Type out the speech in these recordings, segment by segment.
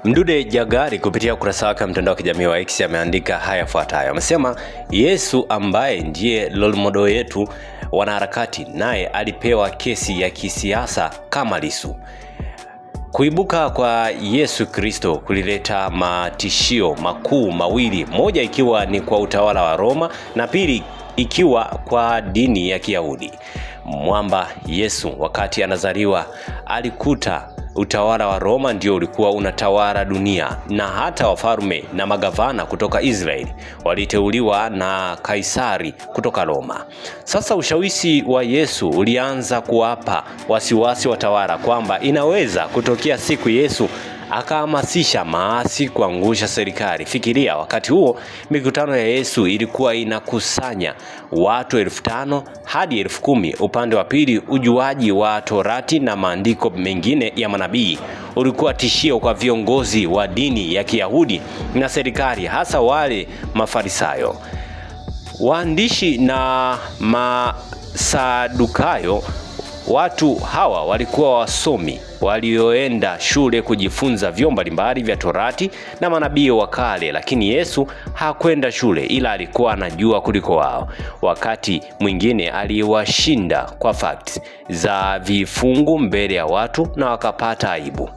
Mdude Jagari kupitia ukurasa wake wa mtandao wa kijamii wa X ameandika haya yafuatayo. Amesema Yesu ambaye ndiye role model yetu wanaharakati naye alipewa kesi ya kisiasa kama Lissu. Kuibuka kwa Yesu Kristo kulileta matishio makuu mawili, moja ikiwa ni kwa utawala wa Roma na pili ikiwa kwa dini ya Kiyahudi. Mwamba Yesu wakati anazaliwa alikuta utawala wa Roma ndio ulikuwa unatawala dunia, na hata wafalme na magavana kutoka Israeli waliteuliwa na Kaisari kutoka Roma. Sasa ushawishi wa Yesu ulianza kuwapa wasiwasi watawala kwamba inaweza kutokea siku Yesu akahamasisha maasi kuangusha serikali. Fikiria wakati huo mikutano ya Yesu ilikuwa inakusanya watu 5,000 hadi 10,000. Upande wa pili ujuaji wa Torati na maandiko mengine ya manabii ulikuwa tishio kwa viongozi wa dini ya Kiyahudi na serikali, hasa wale Mafarisayo. Waandishi na Masadukayo, watu hawa walikuwa wasomi walioenda shule kujifunza vyombo mbalimbali vya Torati na manabii wa kale, lakini Yesu hakwenda shule, ila alikuwa anajua kuliko wao. Wakati mwingine aliwashinda kwa facts za vifungu mbele ya watu na wakapata aibu.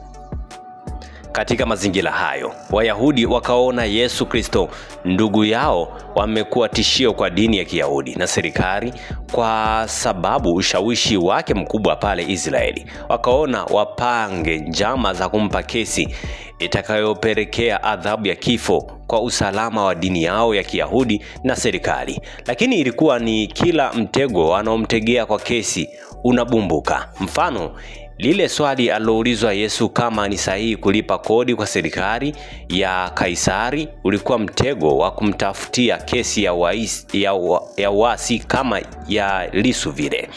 Katika mazingira hayo, Wayahudi wakaona Yesu Kristo ndugu yao wamekuwa tishio kwa dini ya Kiyahudi na serikali kwa sababu ushawishi wake mkubwa pale Israeli. Wakaona wapange njama za kumpa kesi itakayopelekea adhabu ya kifo kwa usalama wa dini yao ya Kiyahudi na serikali. Lakini ilikuwa ni kila mtego wanaomtegea kwa kesi unabumbuka. Mfano, lile swali aliloulizwa Yesu kama ni sahihi kulipa kodi kwa serikali ya Kaisari ulikuwa mtego wa kumtafutia kesi ya uasi kama ya Lissu vile.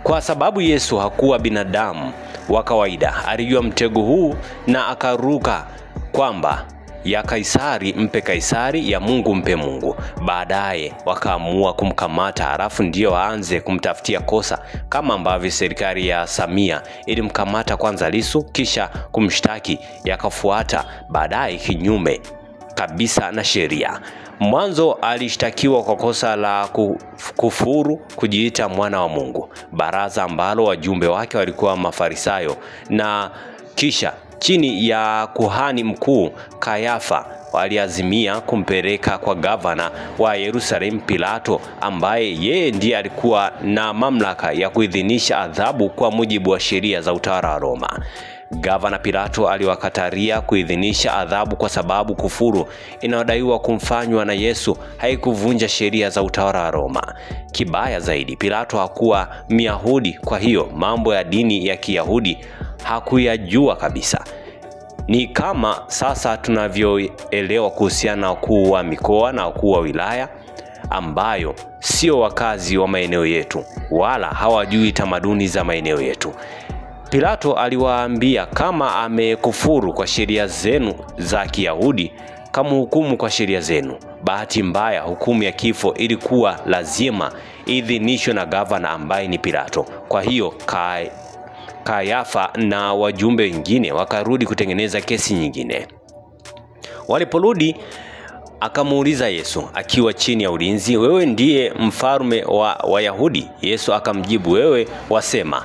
Kwa sababu Yesu hakuwa binadamu wa kawaida, alijua mtego huu na akaruka kwamba ya Kaisari mpe Kaisari, ya Mungu mpe Mungu. Baadaye wakaamua kumkamata, halafu ndio waanze kumtafutia kosa kama ambavyo serikali ya Samia ilimkamata kwanza Lissu kisha kumshtaki, yakafuata baadaye kinyume kabisa na sheria. Mwanzo alishtakiwa kwa kosa la kufuru kujiita mwana wa Mungu, baraza ambalo wajumbe wake walikuwa Mafarisayo, na kisha chini ya kuhani mkuu Kayafa waliazimia kumpeleka kwa gavana wa Yerusalemu Pilato, ambaye yeye ndiye alikuwa na mamlaka ya kuidhinisha adhabu kwa mujibu wa sheria za utawala wa Roma. Gavana Pilato aliwakataria kuidhinisha adhabu kwa sababu kufuru inayodaiwa kumfanywa na Yesu haikuvunja sheria za utawala wa Roma. Kibaya zaidi, Pilato hakuwa Myahudi, kwa hiyo mambo ya dini ya Kiyahudi hakuyajua kabisa. Ni kama sasa tunavyoelewa kuhusiana na wakuu wa mikoa na wakuu wa wilaya ambayo sio wakazi wa maeneo yetu wala hawajui tamaduni za maeneo yetu. Pilato aliwaambia kama amekufuru kwa sheria zenu za Kiyahudi, kama hukumu kwa sheria zenu. Bahati mbaya hukumu ya kifo ilikuwa lazima idhinishwe na gavana ambaye ni Pilato. Kwa hiyo Kayafa na wajumbe wengine wakarudi kutengeneza kesi nyingine. Waliporudi akamuuliza Yesu akiwa chini ya ulinzi, wewe ndiye mfalme wa Wayahudi? Yesu akamjibu, wewe wasema.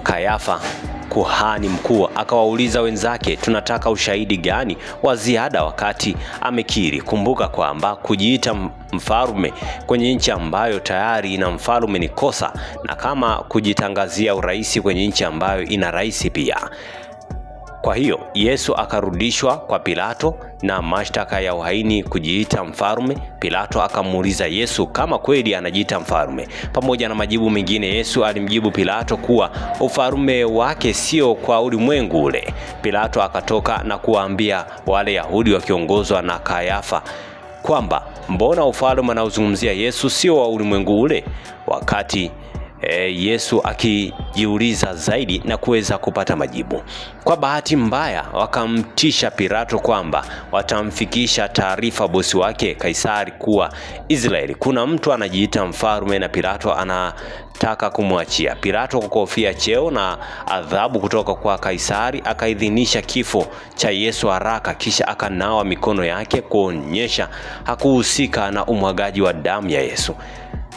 Kayafa kuhani mkuu akawauliza wenzake, tunataka ushahidi gani wa ziada wakati amekiri? Kumbuka kwamba kujiita mfalme kwenye nchi ambayo tayari ina mfalme ni kosa, na kama kujitangazia urais kwenye nchi ambayo ina rais pia. Kwa hiyo Yesu akarudishwa kwa Pilato na mashtaka ya uhaini kujiita mfalme. Pilato akamuuliza Yesu kama kweli anajiita mfalme. Pamoja na majibu mengine, Yesu alimjibu Pilato kuwa ufalme wake sio kwa ulimwengu ule. Pilato akatoka na kuwaambia wale Yahudi wakiongozwa na Kayafa kwamba mbona ufalme anaozungumzia Yesu sio wa ulimwengu ule? Wakati Yesu akijiuliza zaidi na kuweza kupata majibu. Kwa bahati mbaya wakamtisha Pilato kwamba watamfikisha taarifa bosi wake Kaisari kuwa Israeli kuna mtu anajiita mfalme na Pilato anataka kumwachia. Pilato kwa kuhofia cheo na adhabu kutoka kwa Kaisari akaidhinisha kifo cha Yesu haraka, kisha akanawa mikono yake kuonyesha hakuhusika na umwagaji wa damu ya Yesu.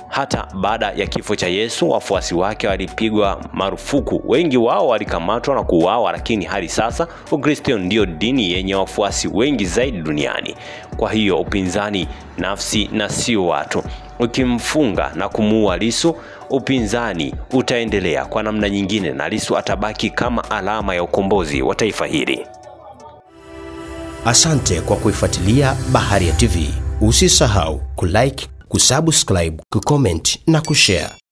Hata baada ya kifo cha Yesu, wafuasi wake walipigwa marufuku. Wengi wao walikamatwa na kuuawa, lakini hadi sasa Ukristo ndio dini yenye wafuasi wengi zaidi duniani. Kwa hiyo upinzani nafsi na sio watu. Ukimfunga na kumuua Lissu, upinzani utaendelea kwa namna nyingine na Lissu atabaki kama alama ya ukombozi wa taifa hili. Asante kwa kuifuatilia Baharia TV. Usisahau kulike, kusubscribe, kucomment na kushare.